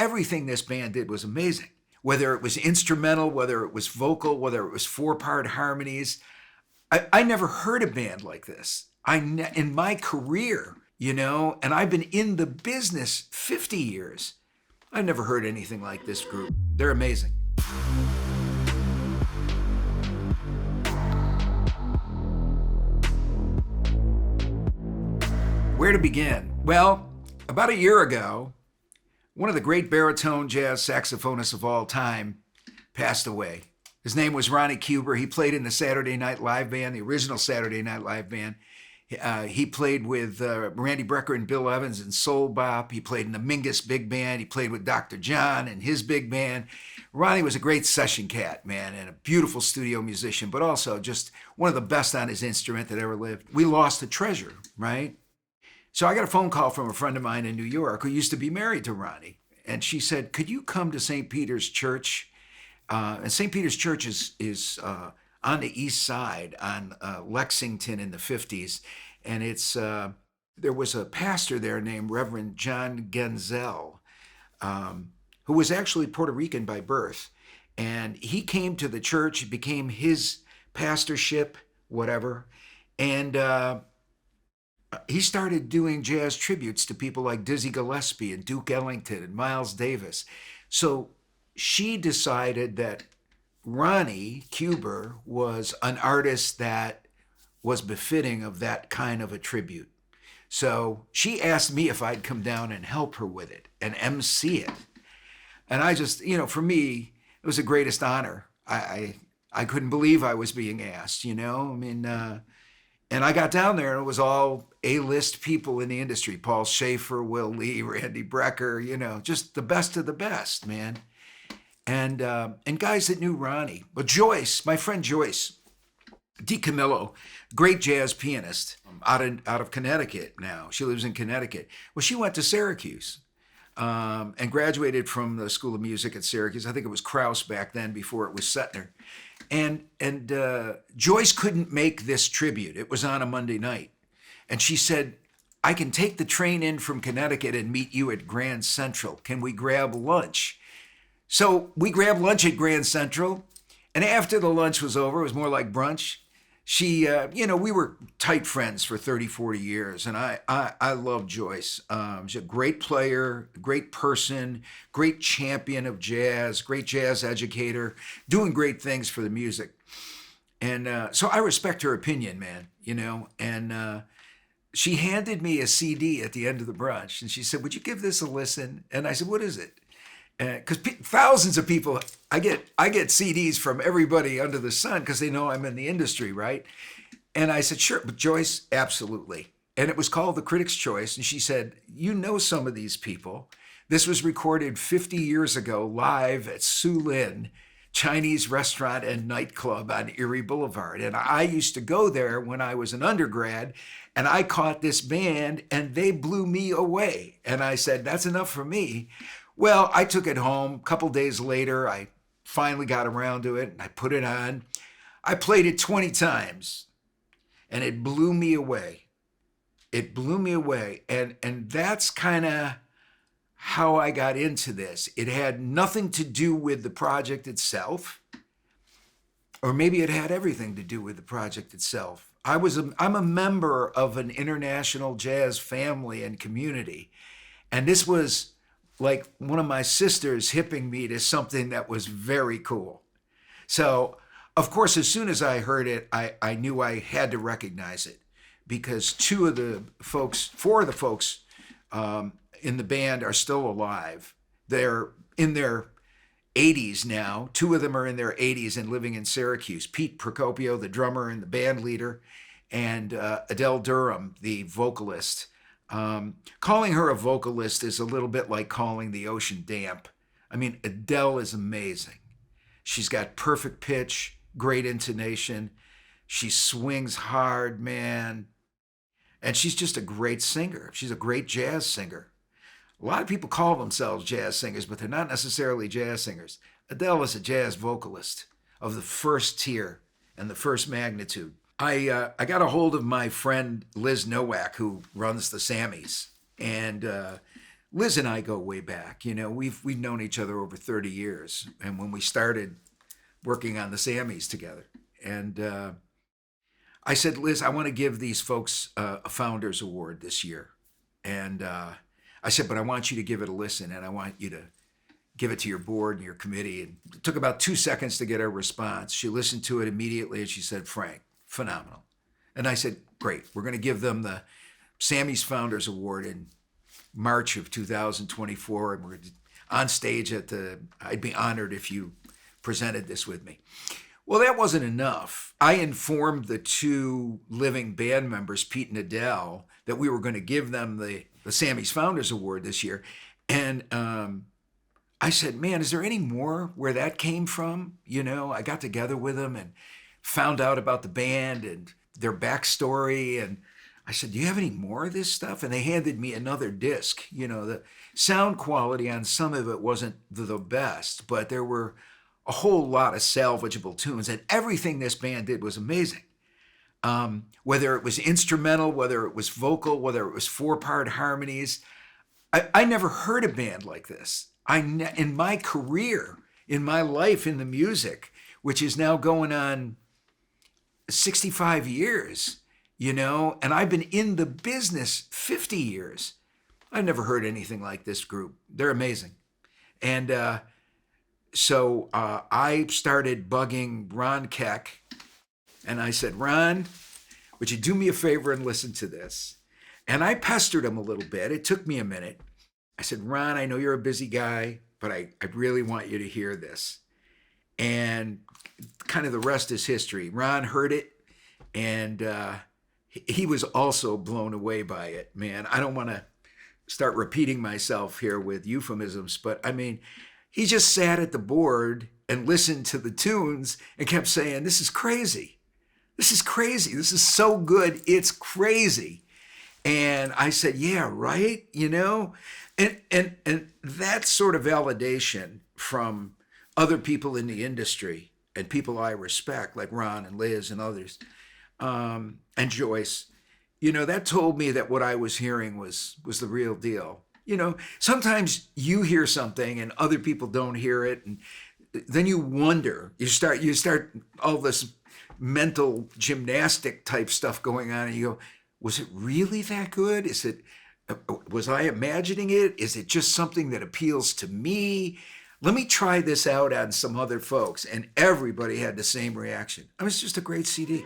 everything this band did was amazing. Whether it was instrumental, whether it was vocal, whether it was 4-part harmonies. I never heard a band like this. In my career, and I've been in the business 50 years. I've never heard anything like this group. They're amazing. Where to begin? Well, about a year ago, one of the great baritone jazz saxophonists of all time passed away. His name was Ronnie Cuber. He played in the Saturday Night Live Band, the original Saturday Night Live Band. He played with Randy Brecker and Bill Evans in Soul Bop. He played in the Mingus Big Band. He played with Dr. John and his big band. Ronnie was a great session cat, man, and a beautiful studio musician, but also just one of the best on his instrument that ever lived. We lost a treasure, right? So I got a phone call from a friend of mine in New York who used to be married to Ronnie. And she said, could you come to St. Peter's Church? And St. Peter's Church is on the east side on Lexington in the 50s. And there was a pastor there named Reverend John Genzel, who was actually Puerto Rican by birth. And he came to the church, it became his pastorship, whatever. And he started doing jazz tributes to people like Dizzy Gillespie and Duke Ellington and Miles Davis. So she decided that Ronnie Cuber was an artist that was befitting of that kind of a tribute. So she asked me if I'd come down and help her with it and MC it. And I just, for me, it was the greatest honor. I couldn't believe I was being asked, and I got down there and it was all A-list people in the industry. Paul Schaefer, Will Lee, Randy Brecker, just the best of the best, man. And guys that knew Ronnie. But Joyce, my friend Joyce DiCamillo, great jazz pianist out of Connecticut now. She lives in Connecticut. Well, she went to Syracuse and graduated from the School of Music at Syracuse. I think it was Krauss back then before it was Settner. And Joyce couldn't make this tribute. It was on a Monday night. And she said, I can take the train in from Connecticut and meet you at Grand Central. Can we grab lunch? So we grabbed lunch at Grand Central. And after the lunch was over, it was more like brunch. She, we were tight friends for 30, 40 years. And I love Joyce. She's a great player, great person, great champion of jazz, great jazz educator, doing great things for the music. And so I respect her opinion, man, and she handed me a CD at the end of the brunch. And she said, would you give this a listen? And I said, what is it? Because thousands of people, I get CDs from everybody under the sun because they know I'm in the industry, right? And I said, sure, but Joyce, absolutely. And it was called The Critic's Choice. And she said, you know some of these people. This was recorded 50 years ago live at Soolin Chinese Restaurant and Nightclub on Erie Boulevard. And I used to go there when I was an undergrad, and I caught this band and they blew me away. And I said, that's enough for me. Well, I took it home. A couple days later, I finally got around to it and I put it on. I played it 20 times and it blew me away. It blew me away. And that's kind of how I got into this. It had nothing to do with the project itself, or maybe it had everything to do with the project itself. I'm a member of an international jazz family and community. And this was like one of my sisters hipping me to something that was very cool. So, of course, as soon as I heard it, I knew I had to recognize it because four of the folks in the band are still alive. They're in their 80s now. Two of them are in their 80s and living in Syracuse. Pete Procopio, the drummer and the band leader, and Adele Durham, the vocalist. Calling her a vocalist is a little bit like calling the ocean damp. I mean, Adele is amazing. She's got perfect pitch, great intonation. She swings hard, man. And she's just a great singer. She's a great jazz singer. A lot of people call themselves jazz singers, but they're not necessarily jazz singers. Adele is a jazz vocalist of the first tier and the first magnitude. I got a hold of my friend Liz Nowak, who runs the Sammys, and Liz and I go way back. We've known each other over 30 years, and when we started working on the Sammys together, and I said, Liz, I want to give these folks a Founders Award this year, and I said, but I want you to give it a listen, and I want you to give it to your board and your committee. And it took about 2 seconds to get her response. She listened to it immediately, and she said, Frank, phenomenal. And I said, great, we're going to give them the Sammy's Founders Award in March of 2024, and we're on stage I'd be honored if you presented this with me. Well, that wasn't enough. I informed the two living band members, Pete and Adele, that we were going to give them the Sammy's Founders Award this year. And I said, man, is there any more where that came from? I got together with them and found out about the band and their backstory. And I said, do you have any more of this stuff? And they handed me another disc. The sound quality on some of it wasn't the best, but there were a whole lot of salvageable tunes. And everything this band did was amazing. Whether it was instrumental, whether it was vocal, whether it was 4-part harmonies. I never heard a band like this. In my career, in my life in the music, which is now going on 65 years, and I've been in the business 50 years. I've never heard anything like this group. They're amazing. And so I started bugging Ron Keck, and I said, Ron, would you do me a favor and listen to this? And I pestered him a little bit. It took me a minute. I said, Ron, I know you're a busy guy, but I really want you to hear this. And kind of the rest is history. Ron heard it, and he was also blown away by it, man. I don't want to start repeating myself here with euphemisms, but I mean, he just sat at the board and listened to the tunes and kept saying, this is crazy. This is crazy. This is so good. It's crazy. And I said, yeah, right. And that sort of validation from other people in the industry and people I respect, like Ron and Liz and others, and Joyce, that told me that what I was hearing was the real deal. Sometimes you hear something and other people don't hear it, and then you wonder. You start all this mental gymnastic type stuff going on, and you go, was it really that good? Was I imagining it? Is it just something that appeals to me? Let me try this out on some other folks. And everybody had the same reaction. It's just a great CD.